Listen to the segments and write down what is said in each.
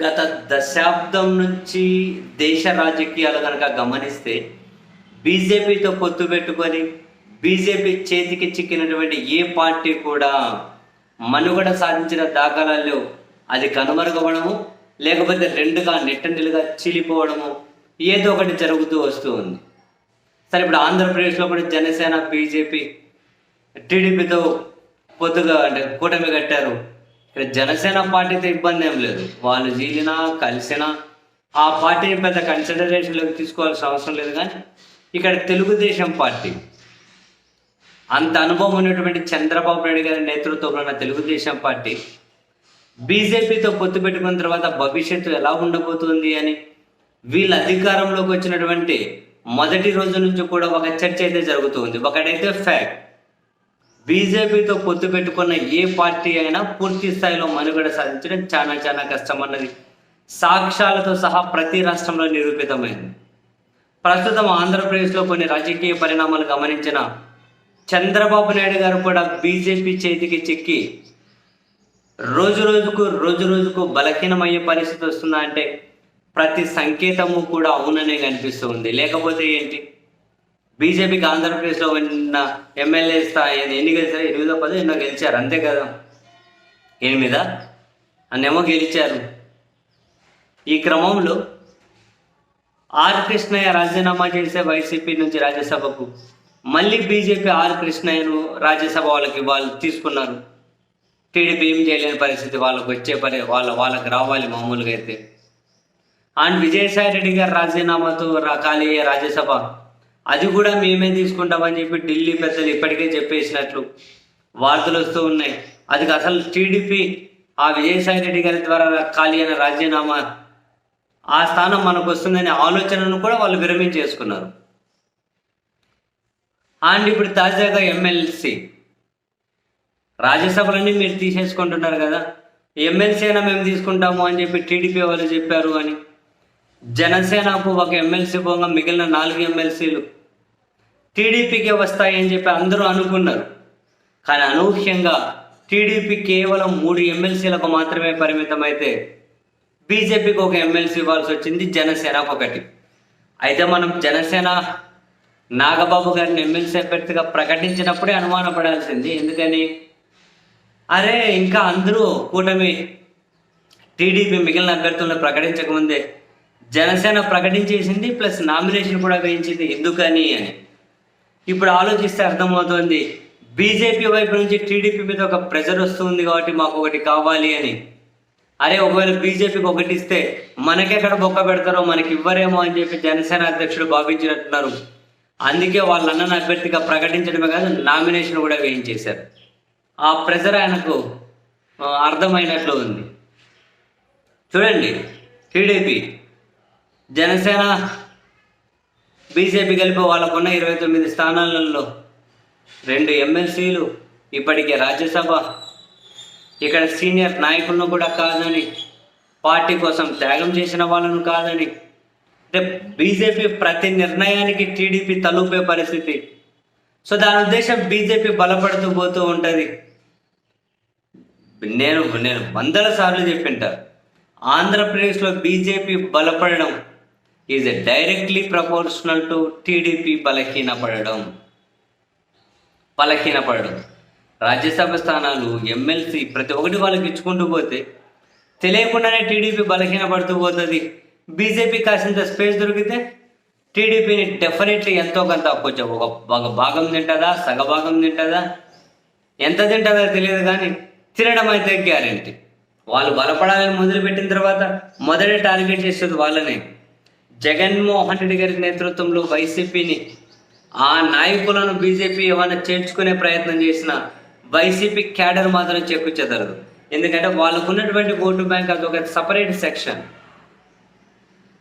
గత దశాబ్దం నుంచి దేశ రాజకీయాలు కనుక గమనిస్తే బీజేపీతో పొత్తు పెట్టుకొని బీజేపీ చేతికి చిక్కినటువంటి ఏ పార్టీ కూడా మనుగడ సాధించిన దాఖలాలు లేవు. అది కనుమరుగవడము, లేకపోతే రెండుగా నెట్టండిలుగా చీలిపోవడము ఏదో ఒకటి జరుగుతూ వస్తూ ఉంది. సరే, ఇప్పుడు ఆంధ్రప్రదేశ్లో కూడా జనసేన బీజేపీ టీడీపీతో పొత్తుగా అంటే కూటమి కట్టారు. ఇక్కడ జనసేన పార్టీతో ఇబ్బంది ఏం లేదు. వాళ్ళు జీలినా కలిసినా ఆ పార్టీని పెద్ద కన్సిడరేషన్లోకి తీసుకోవాల్సిన అవసరం లేదు. కానీ ఇక్కడ తెలుగుదేశం పార్టీ, అంత అనుభవం ఉన్నటువంటి చంద్రబాబు నాయుడు గారి నేతృత్వంలో ఉన్న తెలుగుదేశం పార్టీ బీజేపీతో పొత్తు పెట్టుకున్న తర్వాత భవిష్యత్తు ఎలా ఉండబోతుంది అని వీళ్ళ అధికారంలోకి వచ్చినటువంటి మొదటి రోజు నుంచి కూడా ఒక చర్చ అయితే జరుగుతుంది. ఒకటైతే ఫ్యాక్ట్, బీజేపీతో పొత్తు పెట్టుకున్న ఏ పార్టీ అయినా పూర్తి స్థాయిలో మనుగడ సాధించడం చాలా కష్టం అన్నది సాక్ష్యాలతో సహా ప్రతి రాష్ట్రంలో నిరూపితమైంది. ప్రస్తుతం ఆంధ్రప్రదేశ్లో కొన్ని రాజకీయ పరిణామాలు గమనించిన చంద్రబాబు నాయుడు గారు కూడా బీజేపీ చేతికి చిక్కి రోజు రోజుకు బలహీనమయ్యే పరిస్థితి వస్తుందా అంటే ప్రతి సంకేతము కూడా అవుననే కనిపిస్తూ ఉంది. లేకపోతే ఏంటి, బీజేపీకి ఆంధ్రప్రదేశ్లో ఉన్న ఎమ్మెల్యే స్థాయి ఎన్ని గెలిచారు? 8 ఎన్నో గెలిచారు, అంతే కదా. 8 అన్నేమో గెలిచారు. ఈ క్రమంలో ఆర్ కృష్ణయ్య రాజీనామా చేసే వైసీపీ నుంచి రాజ్యసభకు మళ్ళీ బీజేపీ ఆర్ కృష్ణయ్యను రాజ్యసభ వాళ్ళు తీసుకున్నారు. టీడీపీ ఏం చేయలేని పరిస్థితి, వాళ్ళకు వచ్చే వాళ్ళకి రావాలి మామూలుగా అయితే. అండ్ విజయసాయి రెడ్డి గారు రాజీనామాతో ఖాళీ అయ్యే రాజ్యసభ, అది కూడా మేమే తీసుకుంటామని చెప్పి ఢిల్లీ పెద్దలు ఇప్పటికే చెప్పేసినట్లు వార్తలు వస్తూ ఉన్నాయి. అది అసలు టీడీపీ ఆ విజయసాయి రెడ్డి గారి ద్వారా ఖాళీ అయిన రాజీనామా ఆ స్థానం మనకు వస్తుందనే ఆలోచనను కూడా వాళ్ళు విరమించేసుకున్నారు. అండ్ ఇప్పుడు తాజాగా ఎమ్మెల్సీ రాజ్యసభలన్నీ మీరు తీసేసుకుంటున్నారు కదా, ఎమ్మెల్సీ అయినా మేము తీసుకుంటాము అని చెప్పి టీడీపీ వాళ్ళు చెప్పారు అని. జనసేనకు ఒక ఎమ్మెల్సీ పోగా మిగిలిన 4 ఎమ్మెల్సీలు టీడీపీకి వస్తాయి అని చెప్పి అందరూ అనుకున్నారు. కానీ అనూహ్యంగా టీడీపీ కేవలం 3 ఎమ్మెల్సీలకు మాత్రమే పరిమితమైతే బీజేపీకి ఒక ఎమ్మెల్సీ ఇవ్వాల్సి వచ్చింది, జనసేనకు 1. అయితే మనం జనసేన నాగబాబు గారిని ఎమ్మెల్సీ అభ్యర్థిగా ప్రకటించినప్పుడే అనుమానపడాల్సింది. ఎందుకని, అరే ఇంకా అందరూ కూటమి టీడీపీ మిగిలిన అభ్యర్థులను ప్రకటించకముందే జనసేన ప్రకటించేసింది, ప్లస్ నామినేషన్ కూడా వేయించింది. ఎందుకని అని ఇప్పుడు ఆలోచిస్తే అర్థమవుతుంది, బీజేపీ వైపు నుంచి టీడీపీ మీద ఒక ప్రెజర్ వస్తుంది కాబట్టి మాకు 1 కావాలి అని. అరే ఒకవేళ బీజేపీకి 1 ఇస్తే మనకెక్కడ బొక్క పెడతారో, మనకి ఇవ్వరేమో అని చెప్పి జనసేన అధ్యక్షుడు భావించినట్టున్నారు. అందుకే వాళ్ళ అన్నను అభ్యర్థిగా ప్రకటించడమే కాదు, నామినేషన్ కూడా వేయించేశారు. ఆ ప్రెజర్ ఆయనకు అర్థమైనట్లు ఉంది. చూడండి, టీడీపీ జనసేన బీజేపీ కలిపి వాళ్ళకున్న 29 స్థానాలలో 2 ఎమ్మెల్సీలు, ఇప్పటికే రాజ్యసభ, ఇక్కడ సీనియర్ నాయకులను కూడా కాదని, పార్టీ కోసం త్యాగం చేసిన వాళ్ళను కాదని, అంటే బీజేపీ ప్రతి నిర్ణయానికి టీడీపీ తలూపే పరిస్థితి. సో దాని ఉద్దేశం బీజేపీ బలపడుతూ పోతూ ఉంటుంది. నేను 100 సార్లు చెప్పింటాను, ఆంధ్రప్రదేశ్లో బీజేపీ బలపడడం is directly proportional to TDP బలహీనపడడం. రాజ్యసభ స్థానాలు, ఎమ్మెల్సీ ప్రతి ఒక్కటి వాళ్ళకి ఇచ్చుకుంటూ పోతే తెలియకుండానే టీడీపీ బలహీనపడుతూ పోతుంది. బీజేపీ కాసింత స్పేస్ దొరికితే టీడీపీని డెఫినెట్లీ ఎంతో కొంత కొంచెం ఒక భాగం తింటుందా, సగభాగం తింటుందా, ఎంత తింటుందో తెలియదు, కానీ తినడం అయితే గ్యారెంటీ. వాళ్ళు బలపడాలని మొదలుపెట్టిన తర్వాత మొదటి టార్గెట్ చేసేది వాళ్ళనే. జగన్మోహన్ రెడ్డి గారి నేతృత్వంలో వైసీపీని, ఆ నాయకులను బీజేపీ ఏమైనా చేర్చుకునే ప్రయత్నం చేసిన వైసీపీ క్యాడర్ మాత్రం చెక్కు చెదరదు. ఎందుకంటే వాళ్ళకు ఉన్నటువంటి ఓటు బ్యాంక్ అది ఒక సపరేట్ సెక్షన్.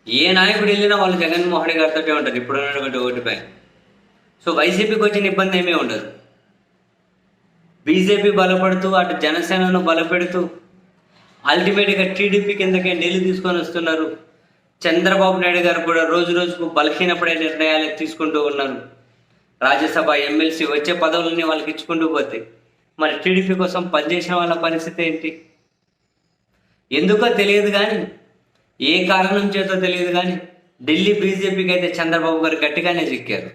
ఏ నాయకుడు వెళ్ళినా వాళ్ళు జగన్మోహన్ రెడ్డి గారితో ఉంటారు ఇప్పుడు ఉన్నటువంటి ఓటు బ్యాంక్. సో వైసీపీకి వచ్చిన ఇబ్బంది ఏమీ ఉండదు. బీజేపీ బలపడుతూ అటు జనసేనను బలపెడుతూ అల్టిమేట్గా టీడీపీ కిందకే నీళ్లు తీసుకొని వస్తున్నారు. చంద్రబాబు నాయుడు గారు కూడా రోజుకు బలహీనపడే నిర్ణయాలు తీసుకుంటూ ఉన్నారు. రాజ్యసభ, ఎమ్మెల్సీ వచ్చే పదవులన్నీ వాళ్ళకి ఇచ్చుకుంటూ పోతే మరి టీడీపీ కోసం పనిచేసిన వాళ్ళ పరిస్థితి ఏంటి? ఎందుకో తెలియదు, కానీ ఏ కారణం చేతో తెలియదు కానీ ఢిల్లీ బీజేపీకి అయితే చంద్రబాబు గారు గట్టిగానే చిక్కారు.